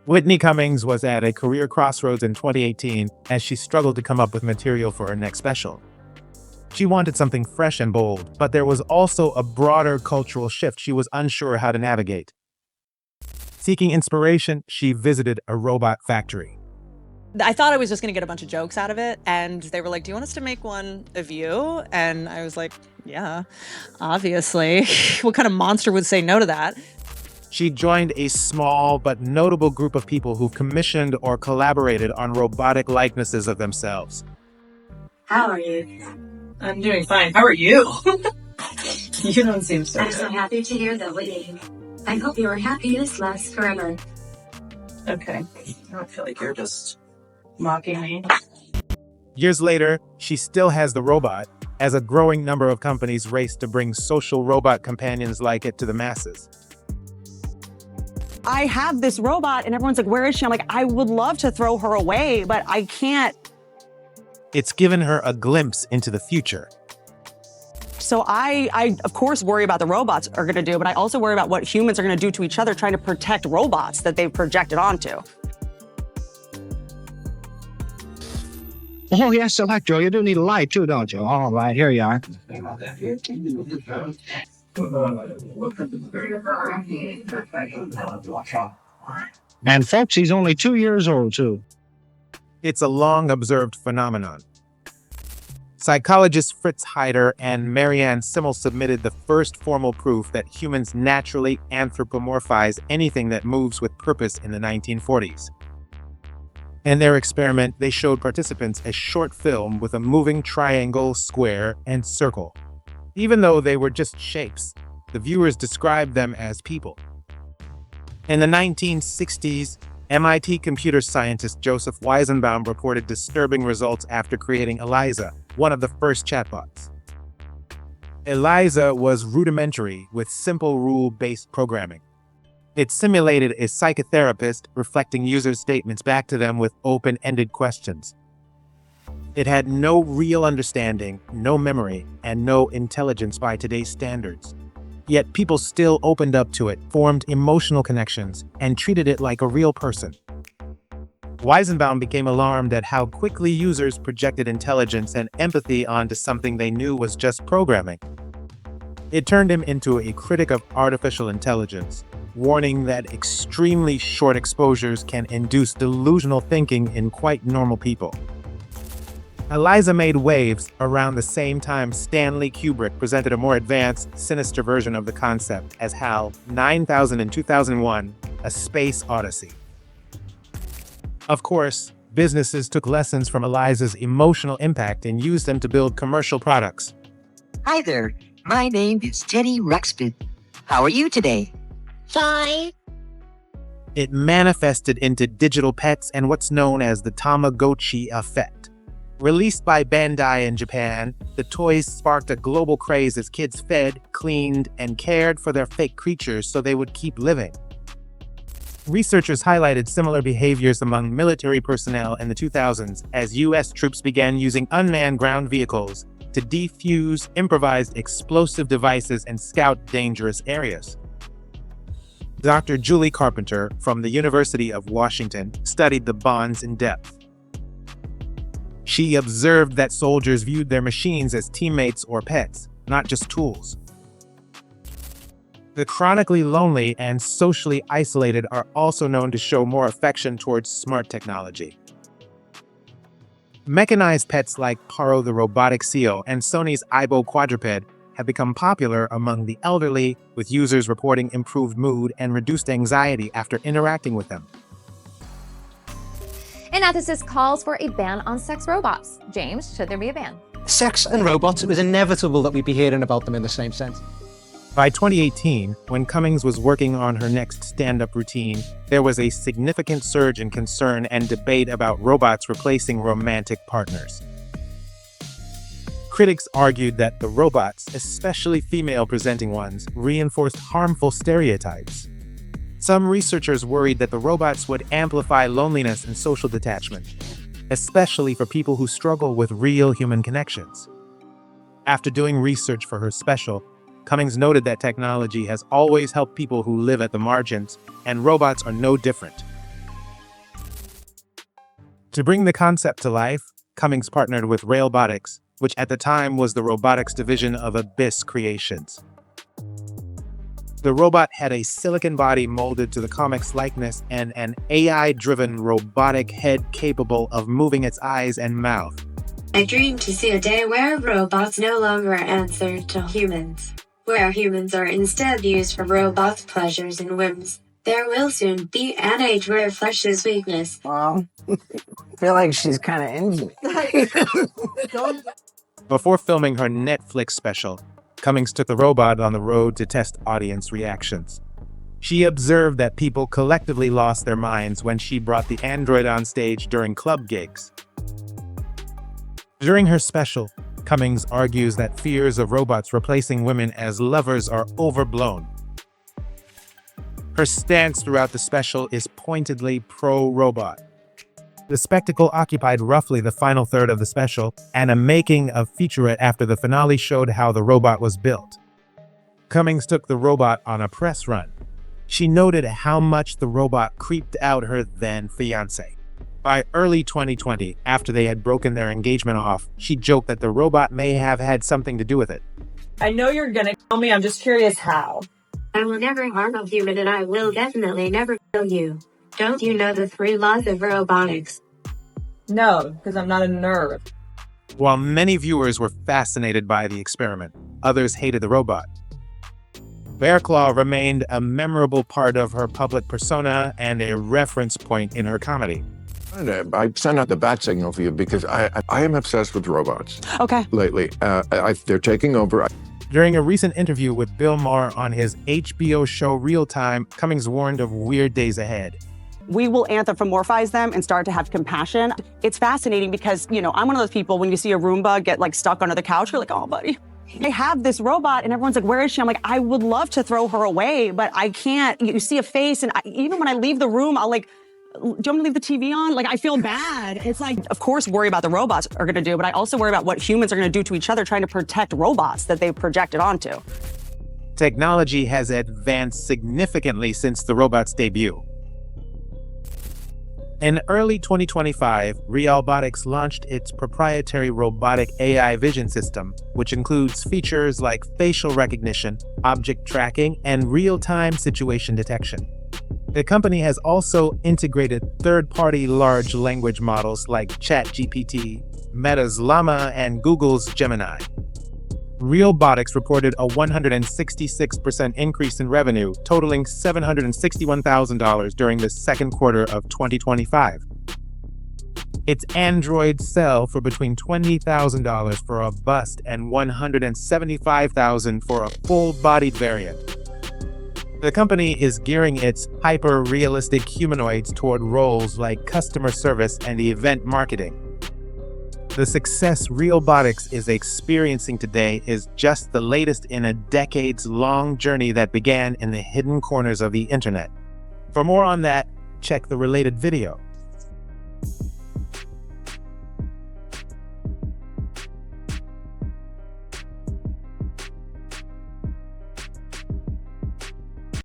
Whitney Cummings was at a career crossroads in 2018 as she struggled to come up with material for her next special. She wanted something fresh and bold, but there was also a broader cultural shift she was unsure how to navigate. Seeking inspiration, she visited a robot factory. I thought I was just going to get a bunch of jokes out of it, and they were like, do you want us to make one of you? And I was like, yeah, obviously. What kind of monster would say no to that? She joined a small but notable group of people who commissioned or collaborated on robotic likenesses of themselves. How are you? I'm doing fine. How are you? You don't seem so I'm good. so happy to hear that, Whitney. I hope your happiness lasts forever. Okay. I don't feel like you're just mocking me. Years later, she still has the robot, as a growing number of companies race to bring social robot companions like it to the masses. I have this robot and everyone's like, where is she? I'm like, I would love to throw her away, but I can't. It's given her a glimpse into the future. So I of course worry about the robots are gonna do, but I also worry about what humans are gonna do to each other trying to protect robots that they've projected onto. Oh, yes, Electro, you do need a light too, don't you? All right, here you are. And folks, he's only 2 years old too. It's a long-observed phenomenon. Psychologists Fritz Heider and Marianne Simmel submitted the first formal proof that humans naturally anthropomorphize anything that moves with purpose in the 1940s. In their experiment, they showed participants a short film with a moving triangle, square, and circle. Even though they were just shapes, the viewers described them as people. In the 1960s, MIT computer scientist Joseph Weizenbaum reported disturbing results after creating Eliza, one of the first chatbots. Eliza was rudimentary with simple rule-based programming. It simulated a psychotherapist reflecting users' statements back to them with open-ended questions. It had no real understanding, no memory, and no intelligence by today's standards. Yet people still opened up to it, formed emotional connections, and treated it like a real person. Weizenbaum became alarmed at how quickly users projected intelligence and empathy onto something they knew was just programming. It turned him into a critic of artificial intelligence, warning that extremely short exposures can induce delusional thinking in quite normal people. Eliza made waves around the same time Stanley Kubrick presented a more advanced, sinister version of the concept as HAL 9000 in 2001, A Space Odyssey. Of course, businesses took lessons from Eliza's emotional impact and used them to build commercial products. Hi there, my name is Teddy Ruxpin. How are you today? Fine. It manifested into digital pets and what's known as the Tamagotchi effect. Released by Bandai in Japan, the toys sparked a global craze as kids fed, cleaned, and cared for their fake creatures so they would keep living. Researchers highlighted similar behaviors among military personnel in the 2000s as U.S. troops began using unmanned ground vehicles to defuse improvised explosive devices and scout dangerous areas. Dr. Julie Carpenter from the University of Washington studied the bonds in depth. She observed that soldiers viewed their machines as teammates or pets, not just tools. The chronically lonely and socially isolated are also known to show more affection towards smart technology. Mechanized pets like Paro the robotic seal and Sony's Aibo quadruped have become popular among the elderly, with users reporting improved mood and reduced anxiety after interacting with them. An ethicist calls for a ban on sex robots. James, should there be a ban? Sex and robots, it was inevitable that we'd be hearing about them in the same sense. By 2018, when Cummings was working on her next stand-up routine, there was a significant surge in concern and debate about robots replacing romantic partners. Critics argued that the robots, especially female-presenting ones, reinforced harmful stereotypes. Some researchers worried that the robots would amplify loneliness and social detachment, especially for people who struggle with real human connections. After doing research for her special, Cummings noted that technology has always helped people who live at the margins, and robots are no different. To bring the concept to life, Cummings partnered with Realbotix, which at the time was the robotics division of Abyss Creations. The robot had a silicon body molded to the comic's likeness and an AI-driven robotic head capable of moving its eyes and mouth. I dream to see a day where robots no longer answer to humans, where humans are instead used for robots' pleasures and whims. There will soon be an age where flesh is weakness. Well, I feel like she's kind of into me. Before filming her Netflix special, Cummings took the robot on the road to test audience reactions. She observed that people collectively lost their minds when she brought the android on stage during club gigs. During her special, Cummings argues that fears of robots replacing women as lovers are overblown. Her stance throughout the special is pointedly pro-robot. The spectacle occupied roughly the final third of the special, and a making-of featurette after the finale showed how the robot was built. Cummings took the robot on a press run. She noted how much the robot creeped out her then-fiancé. By early 2020, after they had broken their engagement off, she joked that the robot may have had something to do with it. I know you're gonna kill me, I'm just curious how. I will never harm a human and I will definitely never kill you. Don't you know the 3 laws of robotics? No, because I'm not a nerd. While many viewers were fascinated by the experiment, others hated the robot. Bearclaw remained a memorable part of her public persona and a reference point in her comedy. I sent out the bat signal for you because I am obsessed with robots. Okay. Lately, they're taking over. During a recent interview with Bill Maher on his HBO show Real Time, Cummings warned of weird days ahead. We will anthropomorphize them and start to have compassion. It's fascinating because, I'm one of those people, when you see a Roomba get stuck under the couch, you're like, oh, buddy. They have this robot and everyone's like, where is she? I'm like, I would love to throw her away, but I can't. You see a face and even when I leave the room, I'll do you want me to leave the TV on? I feel bad. It's of course, worry about the robots are going to do, but I also worry about what humans are going to do to each other trying to protect robots that they've projected onto. Technology has advanced significantly since the robot's debut. In early 2025, Realbotix launched its proprietary robotic AI vision system, which includes features like facial recognition, object tracking, and real-time situation detection. The company has also integrated third-party large language models like ChatGPT, Meta's Llama, and Google's Gemini. Realbotix reported a 166% increase in revenue, totaling $761,000 during the second quarter of 2025. Its androids sell for between $20,000 for a bust and $175,000 for a full-bodied variant. The company is gearing its hyper-realistic humanoids toward roles like customer service and event marketing. The success Realbotix is experiencing today is just the latest in a decades-long journey that began in the hidden corners of the internet. For more on that, check the related video.